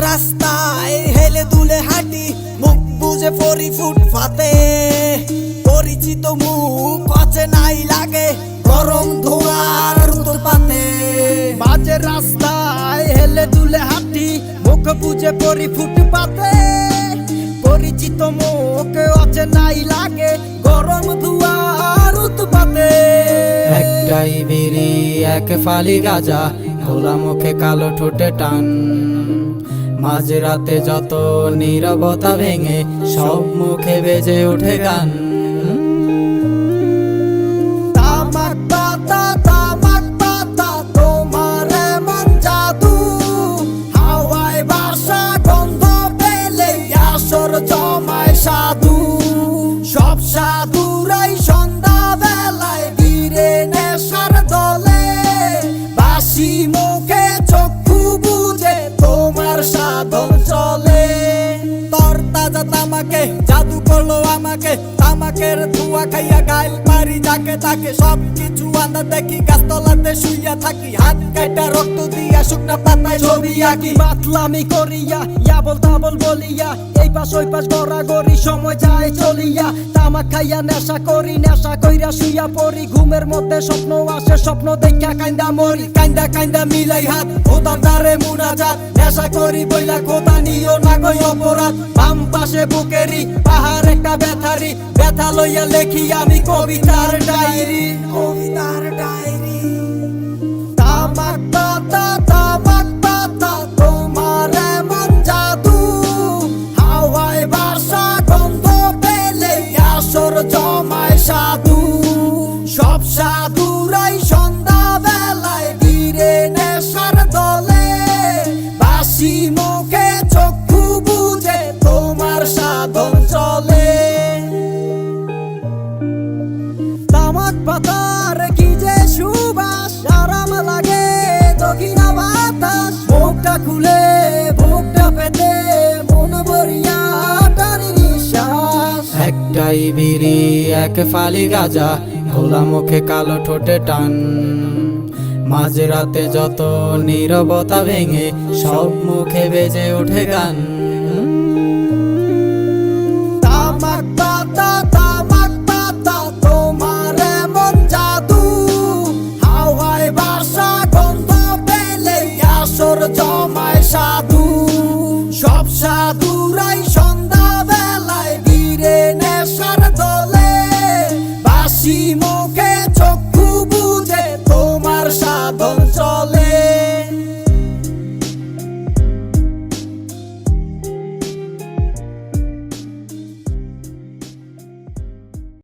রাস্তায় হেলে দুলে হাঁটি, মুখ বুঝে পরি ফুটপাতে। পরিচিত মুখ অচেনাই লাগে, গরম ধোঁয়ার উত্তর পাতে। মাঝে রাস্তায় হেলে দুলে হাঁটি, মুখ বুঝে পরি ফুটপাতে। পরিচিত মুখ অচেনাই লাগে, গরম ধোঁয়ার উৎপাতে। একটাই বিড়ি এক ফালি গাঁজা, খোলা মুখে কালো ঠোঁটে টান। মাঝ রাতে যত নীরবতা ভেঙে সব মুখে বেজে ওঠে গান। তামাক পাতা তামাক পাতা, তোমার এমন জাদু। হাওয়ায় বাসা গন্ধ পেলে আসর জমায় সাধু। সব সাধুরাই সন্ধ্যা বেলায় গিরে নেশার দলে। বাসি মুখে চক্ষু বুঝে তোমার সাধন চলে। তোর তাজা তামাকে জাদু করলো আমাকে, তামাকের ধোঁয়া খাইয়া গাইল মারি যাকে তাকে। সব কিছু আন্দা দেখি, গাছতলাতে শুইয়া থাকি। হাত কাটা রক্ত দিয়া শুকনা পাতায় ছবি আঁকি। মাতলামি করিয়া ইয়াবল তাবল বলিয়া, এই পাশ ওই পাশ গড়াগড়ি সময় যায় চলিয়া। তামাক খাইয়া নেশা করি, নেশা কইরা শুইয়া পড়ি। ঘুমের মধ্যে স্বপ্ন আসে, স্বপ্ন দেখা কান্দা মরি। কান্দা কান্দা মিলাই হাত, খোদার দ্বারে মুনাজাত। নেশা করি বইলা খোদা নিও না গই অপরাধ। বাম পাশে বুকেরি পাহাড় একটা ব্যথারি, ব্যথা লইয়া লেখি আমি কবিতার ডায়েরি। কবিতার ডায়েরি। তামাক পাতা তামাক পাতা, তোমার এমন জাদু। হাওয়ায় বাসা গন্ধ পেলে আসর জমায় সাধু। সব সাধুরাই সন্ধ্যা বেলায় গিরে নেশার দলে। বাসি মুখে চক্ষু বুঝে তোমার সাধন চলে। তামাক পাতার কি যে সুবাস, আরাম লাগে দক্ষিণা বাতাস। বুকটা খুলে বুকটা পেতে মন ভরিয়া টানি নিঃশ্বাস। একটাই বিড়ি এক ফালি গাঁজা, খোলা মুখে কালো ঠোঁটে টান। মাঝ রাতে যত নীরবতা ভেঙে সব মুখে বেজে ওঠে গান। তামাক পাতা তামাক পাতা, তোমার এমন জাদু। হাওয়ায় বাসা গন্ধ পেলে আসর জমায় সাধু। সব সাধুরাই সন্ধ্যা বেলায় গিরে নেশার দলে। বাসি